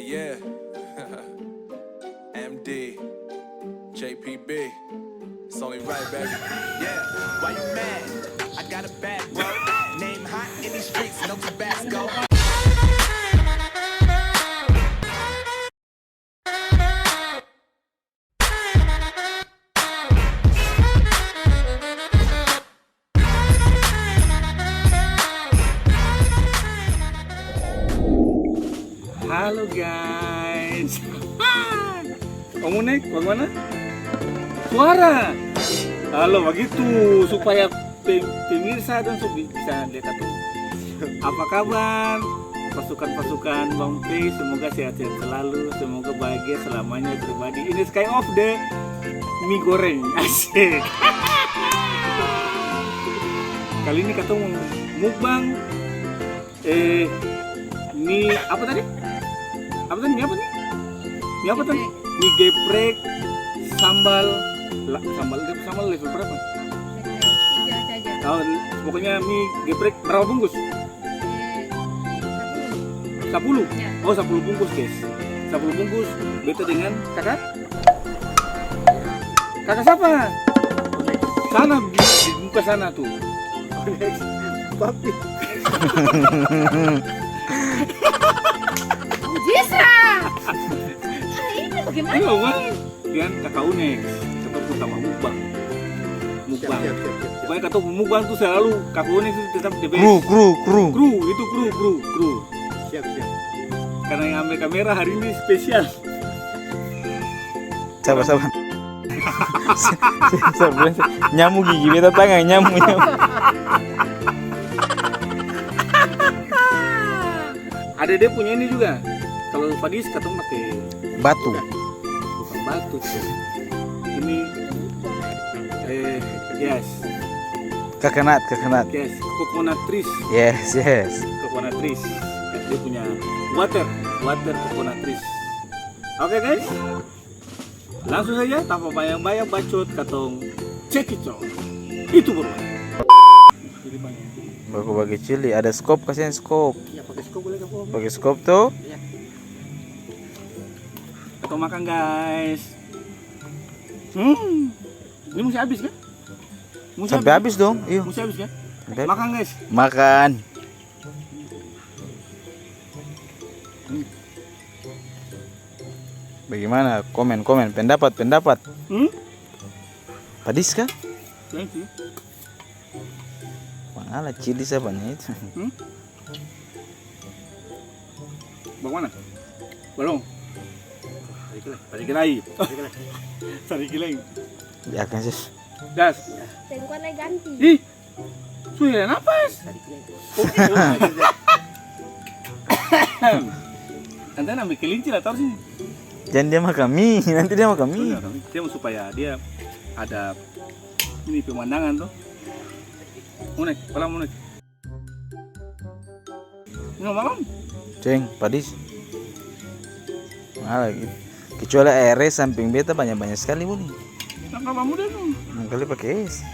yeah. MD, JPB. It's only right, baby. Yeah, why you mad? I got a bad bro. Name hot in these streets, no Tabasco. Halo guys. Kamu nih, bagaimana? Suara. Halo, begitu supaya pemirsa dan bisa lihat tuh. Apa kabar? Pasukan-pasukan Bang P, semoga sehat-sehat selalu, semoga bahagia selamanya pribadi. Ini Sky of the mie goreng, asik. Kali ini ketemu mukbang mie apa tadi? Apa tadi? Mie apa nih? Mie apa tadi? Mie geprek sambal level berapa? Oh, pokoknya mie geprek berapa bungkus? 10. Ya. Oh, 10 bungkus, guys. 10 bungkus beta dengan kakak. Kakak siapa? Sana di muka sana tuh. Papi. Jisa. Ini bagaimana? Ayo, Wan. Kian kakak Unex ketemu sama mukbang. Siap. Pokoknya ketemu mukbang tuh selalu kakak Unex itu tetap the best. Kru, itu kru. Siap. Karena yang ambil kamera hari ini spesial. Sabar. Nyamuk gigi beta tangan nyamuk. Ada dia punya ini juga. Kalau Padis ketemu pakai Batu. bukan batu tuh. Ini yes, Kekenat. coconut trees. Yes. Coconut trees. Dia punya water coconut trees. Oke guys, langsung saja tanpa banyak bacot katong check it out. Itu bro. Jadi banyak. Baku bagi cili, ada skop, kasihan skop. Ya pakai skop boleh kak? Pakai skop tuh. Kita makan guys. Ini mesti habis kan? Sampai habis dong. Iya. Mesti habis kan? Sampai habis. Makan guys. Makan. Bagaimana? Komen pendapat. Padis kah? Thank you. Mana cili siapanya itu? Bagaimana? Belum. Tarik lagi. Ya kan sih. Das. Tengkuan lagi ganti. Ih. Sudah napas. Nanti ambil kelinci lah taruh sini. Jangan dia makan mie, nanti dia makan mie. Dia mau supaya dia ada ini pemandangan tuh. Munek. Nggak makan? Ceng, Padis. Mana lagi? Kecuali airnya samping beta banyak sekali bu nih. Apa muda tuh? Kali pakai es.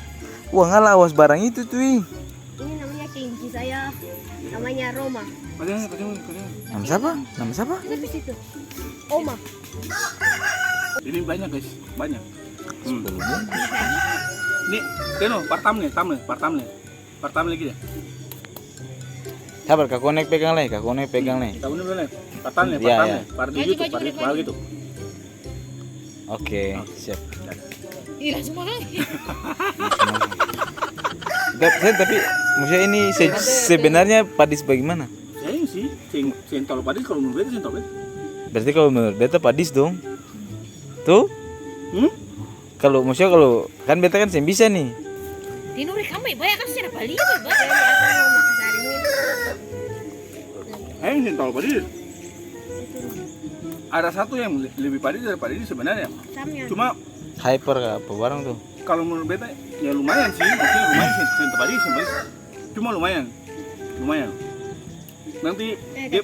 Wah ngalah awas barang itu tuh. Ini namanya kelinci saya. Namanya Roma. Padahal. Nama siapa? Itu di situ. Oma. Ini banyak guys, banyak. 10 bungkus. Ini, keno, partam nih. Partam lagi deh. Sabar, kak konek pegang nih. Tahu nih boleh. Partam nih. Iya. Pardi Baju. gitu. Oke, siap. Iya langsung makan. Tapi maksudnya ini sebenarnya Padis bagaimana? Saya sih, sentol Padis kalau menurut beta sentol beta. Berarti kalau menurut beta Padis dong. Tuh? Kalau kan beta kan saya bisa nih. Tinuri kami banyak kan secara Bali banyak. Sentol Padis. Ada satu yang lebih Padis daripada ini sebenarnya. Cuma Hyper kah apa barang tuh? kalau menurut beta ya lumayan sih, maksudnya lumayan sentol Padis. Cuma lumayan. Nanti dia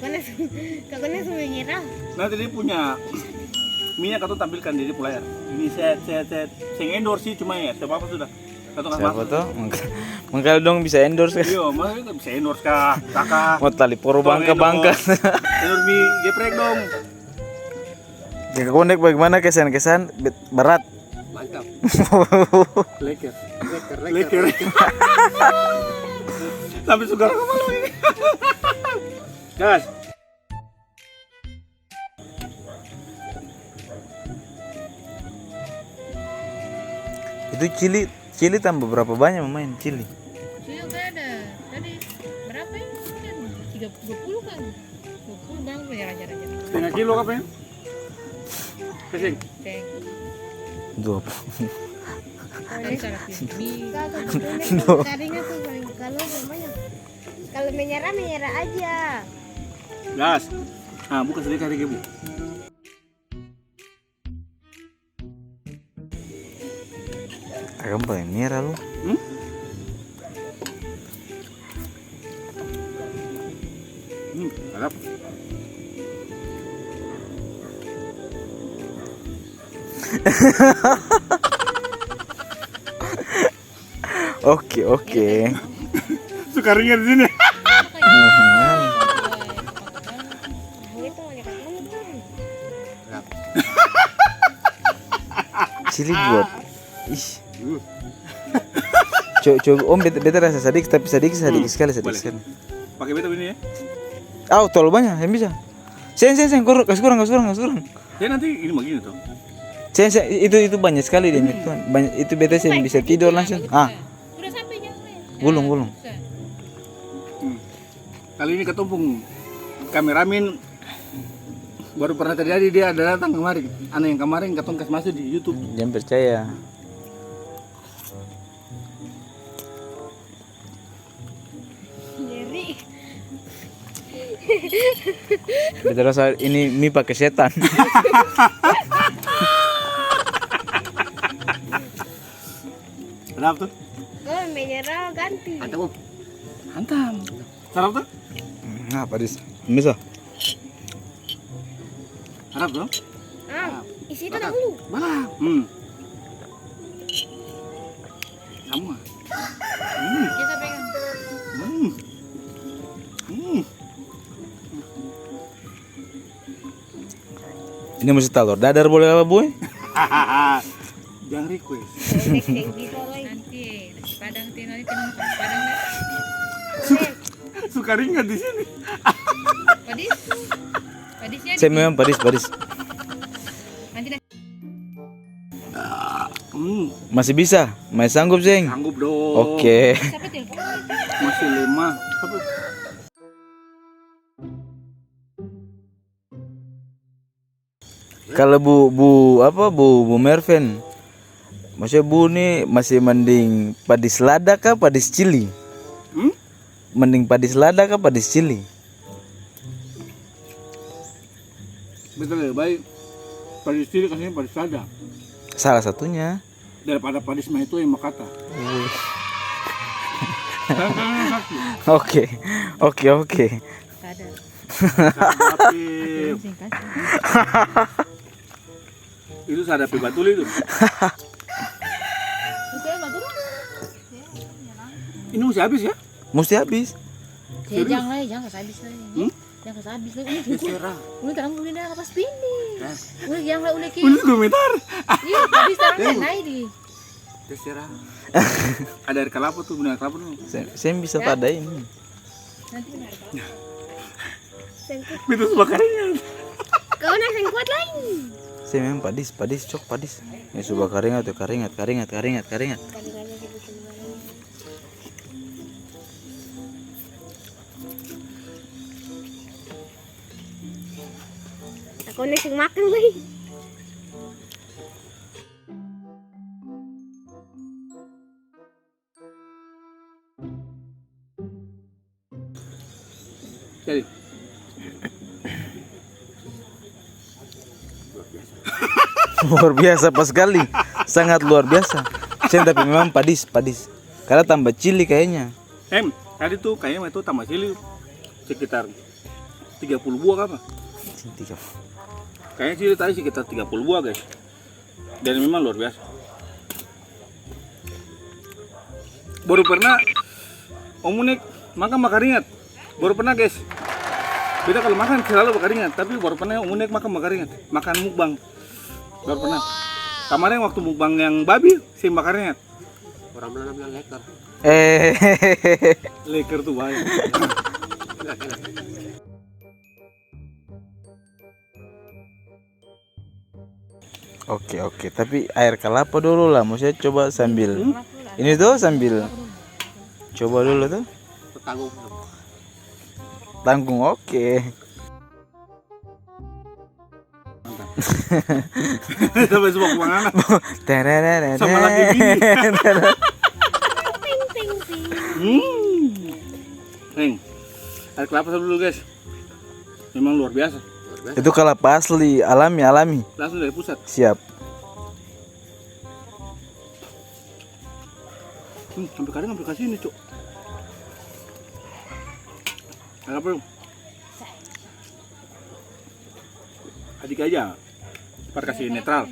semua nyerah. Nanti dia punya minyak atau tampilkan di layar. Ini saya endorse sih, cuma ya siapa apa sudah. Siapa tuh? Mengkali dong bisa endorse kan? Iya, masa bisa endorse kah, kakak. Mau tali poro bangka. Endorse mie geprek dong. Kakak unik bagaimana kesan-kesan berat? Mantap. Leker. Sampai saudara kemalu ini. Gas. Itu cili tambah berapa banyak main cili? Sudah nggak ada. Tadi berapa ya? 30 kan? 20 bang ajar. Setengah kilo apa ya? Kesing. Teng. Dua. Kan salah pilih. Karingnya tuh paling kalau banyak. Kalau menyerah aja. Gas. Ah, buka sedikit hari Bu. Kamu paling merah lu. Harap. Oke. Suka ringan di sini. Itu banyak kamu. Cili buat. Ih. Coba om beta rasa sedikit tapi sedikit sekali. Pakai beta ini ya. Terlalu banyak, yang bisa. Sen, kasih kurang. Ya nanti ini begini tuh. Sen, itu banyak sekali deh itu. Banyak itu beta sen bisa tidur langsung. Udah sampai nyampe. Gulung. Kali ini ketumpung kameramen baru pernah terjadi, dia ada datang kemarin. Anak yang kemarin ketong kasih masuk di YouTube. Jangan percaya. Nyeri. Beta rasa ini mie pakai setan. Kenapa tuh? Oh, menyerah ganti. Mantap Om. Hantam. Sarap tuh? Nah, padis. Bisa. Harap tuh? Isi itu dahulu. Malah. Sama. Kita pegang. Ini mesti telur dadar boleh apa, Boy? Jangan request. Nanti Padang nanti tenang Padang deh. Suka ringan di sini. Padisnya Saya memang padis. nanti dah. Masih bisa? Masih sanggup, Zeng? Sanggup dong. Oke. Siapa telepon? Masih 5. Apa? Kalau Bu Merven, maksudnya Bu nih masih mending padis lada kah padis cili? Mending padis lada kah padis cili? Betul, baik. Padis cili kasihnya padis lada. Salah satunya. Daripada padis mah itu yang makata. Oke. Sadar. Tapi itu sadapi batul itu. Ini masih habis ya? Mesti habis. Jangan habis lagi. Jangan habis lagi. Ini terang boleh dah pas ini. Udah jangan udah kiri. Ini komentar. Iya, habis terang naik di. Terserah. Ada air kelapa tuh, benar kelapa tuh. Saya bisa padain. Nanti benar. Itu sebakaringan. Kau nak yang kuat lagi. Saya memang padis, cok padis. Ya sudah karingat. Aku nak yang makan lagi. Jadi Luar biasa pas sekali. Sangat luar biasa. Saya tapi memang padis. Karena tambah cili kayaknya. Tadi tuh kayaknya itu tambah cili sekitar 30 buah apa? Kayaknya cili tadi sekitar 30 buah guys. Dan memang luar biasa. Baru pernah Om Unik makan ringat. Baru pernah guys. Kita kalau makan selalu bakaringan, tapi baru pernah unik makan bakaringan, makan mukbang. Baru pernah. Kemarin waktu mukbang yang babi, sih bakaringan. Orang Belanda bilang leker. Leker tuh banyak. Oke, tapi air kelapa dulu lah, maksudnya coba sambil ini tuh sambil coba dulu tuh. Tanggung. Tanggung oke. Sampai semua kemana? Tererere. Sama lagi gini. Ting ting ting. Neng, air kelapa dulu guys. Memang luar biasa. Itu kelapa asli, alami. Langsung dari pusat. Siap. Sampai kadang ambil kasih ini cuk. Apa bro? Adik aja. Par kasih netral.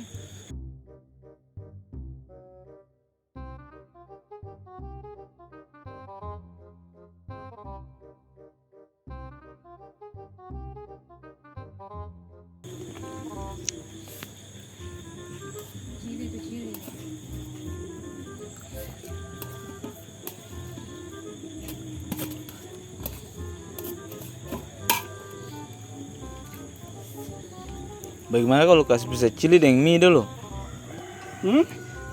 Cili. Bagaimana kalau kasih bisa cili dengan mie dulu?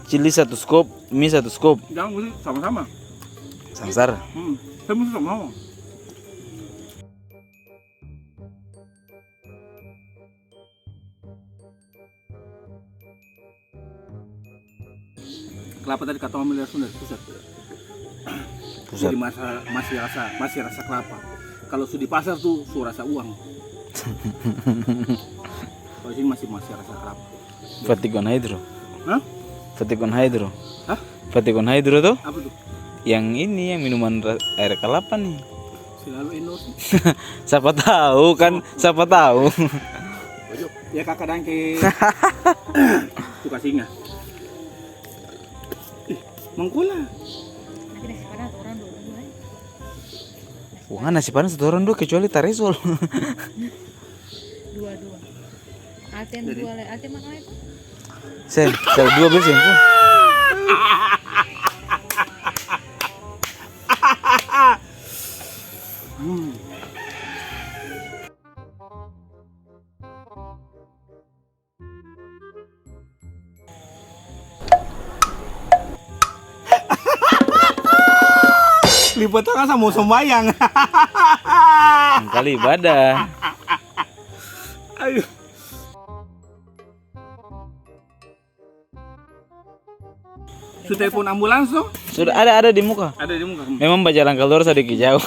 Cili 1 skop, mie 1 skop. Jangan mesti sama-sama. Sangsar. Saya mesti sama-sama. Kelapa tadi kata ambil langsung dari pusat. Pusat. Jadi masih rasa kelapa. Kalau sudah di pasar tuh rasa uang. Kalau sini masih rasa kelapa. Fatigon hydro. Hah? Fatigon hydro. Hah? Fatigon hydro tuh? Apa tuh? Yang ini yang minuman air kelapa nih. Selalu endorse. Siapa tahu kan? Siapa tahu. Ya kakak dangke. Tuh kasihnya. Mangkula. Nanti nasi padang satu orang dua. Wah, nasi padang 1 orang 2 kecuali taresol. Dua. Alten 2 le. Alten makan itu. Sen, kalau 2 belas ya. Lipat tangan sama sembayang. Kali ibadah. Ayo. Sudah telepon ambulans tuh? Sudah ada di muka. Ada di muka. Memang berjalan keluar sedikit jauh.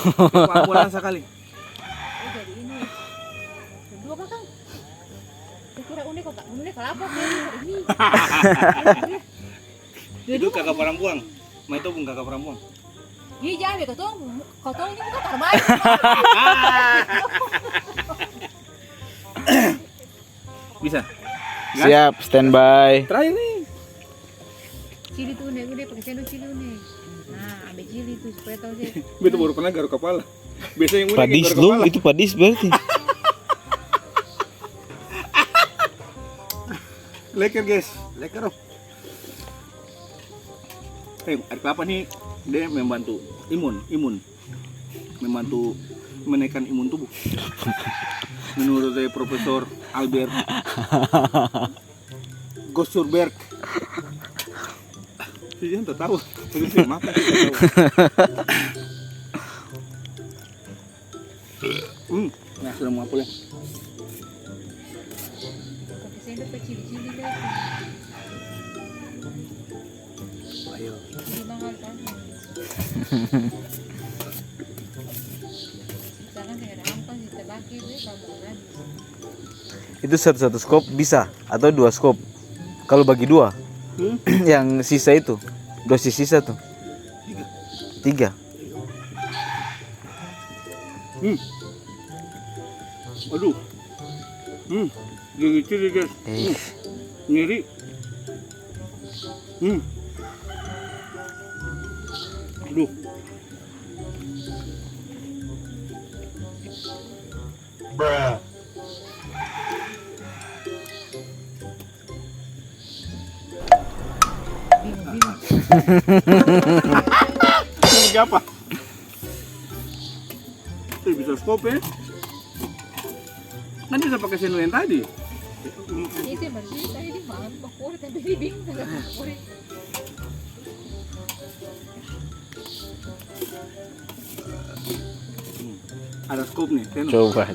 Ambulans sekali. Jadi ini. Dua apa Kang? Saya kira unik kok, Kak. Unik kelapa ini. Itu kakak perempuan. Ma itu pun kakak perempuan. Iya jangan deh, kau tahu ini bukan terbaik. Bisa. Siap, standby. Terakhir nih. Cili tuh unik, udah pakai sendok cili unik. Nah, ambil cili tuh supaya tahu sih. Betul baru pernah garuk kepala. Biasanya yang unik Padis garuk lu, kepala. itu padis berarti. Leker guys, leker. Air kelapa nih dia membantu imun, membantu menaikkan imun tubuh. Menurut dari Profesor Albert Gossurberg. Dia tak tahu, tapi saya makan. Nah sudah mau apa ya? Pakai sendok ke cili-cili deh. Ayo. Cili mahal kan. Misalkan saya ada ampas di terbaki deh kalau bukan. Itu satu skop bisa atau 2 skop. Kalau bagi 2. Yang sisa itu. Dosis sisa tuh. 3. Aduh. Gigi cili guys. Nyeri. Aduh. Ini apa? Ini bisa skop ya? Kan bisa pakai senu yang tadi. Itu yang baru tadi dia makan bakore tapi dia bingung nggak bakore. Ada skop nih, senu. Coba.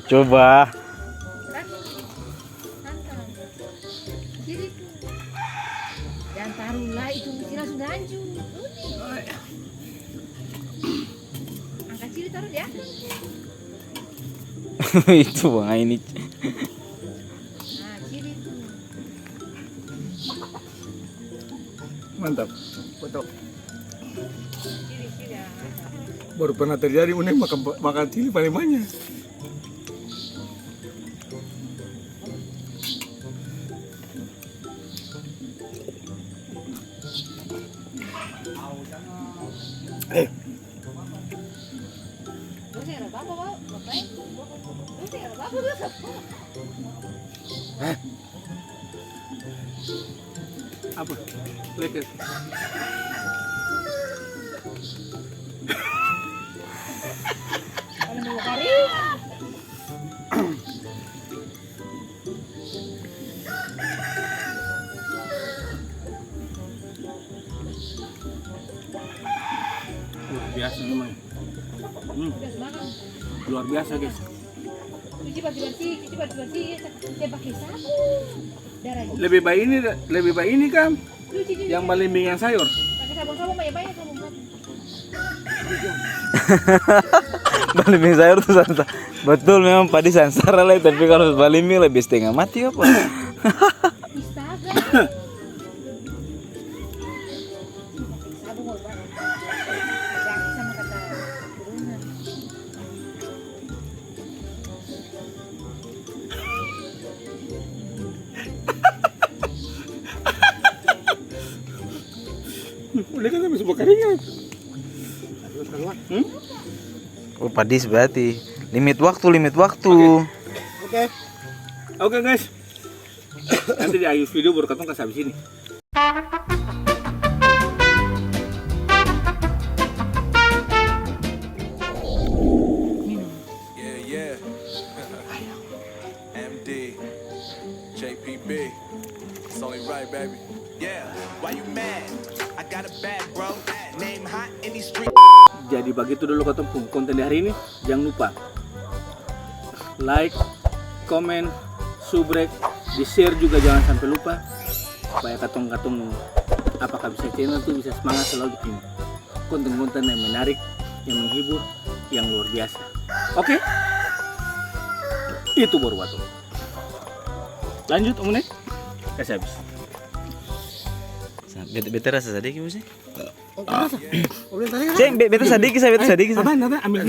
Santai. Kiri tuh. Jangan taruhlah itu mesti langsung lanjut. Angkat kiri taruh di atas. Itu Bang ini. Nah kiri tuh. Mantap. Foto. Kiri ya. Baru pernah terjadi unik makan cili paling banyak. Lu sih ada apa bau? Ngapain? Lu sih ada apa lu? Apa? Leket. Kalau mau kari. Luar biasa memang. Udah semangat. Luar biasa guys. Cuci baju bersih, saya pakai sapu. Darahnya. Lebih baik ini kan Cuci yang balimbingan sayur. pakai sabun banyak sabun. Balimbing sayur tuh Sansa. Betul memang padi sansara lah, tapi kalau balimbing lebih setengah mati apa? Astaga. Sabun mau banget. Jangan sama kata turunan. Udah kan sampai semua keringat. Oh padis berarti. Limit waktu. Oke guys. Nanti di akhir video baru ketemu habis ini. Yeah. MD, JPB. It's only right, baby. Yeah, why you mad? I got a bad bro. Name hot in these streets. Jadi begitu dulu ketemu konten di hari ini. Jangan lupa like, comment, subrek, di share juga jangan sampai lupa supaya katong apakah bisa channel tuh bisa semangat selalu bikin konten-konten yang menarik, yang menghibur, yang luar biasa. Oke? Itu baru waktu. Lanjut Om Nek. Kasih habis. Bete rasa sedikit sih. Boleh tadi kan? Ceng, bete sedikit. Apa? Nanti ambil.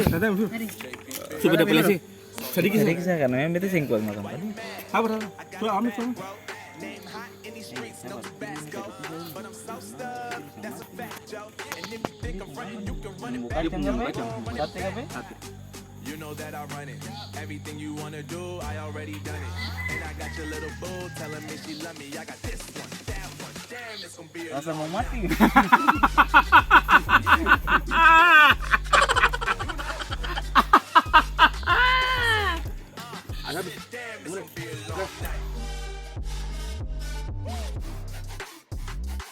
Sudah pilih sih. Sedikit Sedikit karena memang bete singkong makan padi. Apa? Sudah ambil semua. You know that I run it. Everything you wanna do, I already done it. And I got your little boo telling me she love me. I got this one, that one. Damn, it's gonna be a Rasa mau mati. damn, it's gonna be a long night.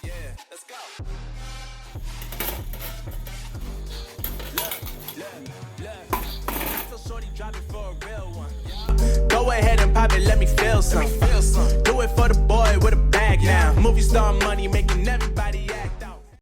Yeah, let's go.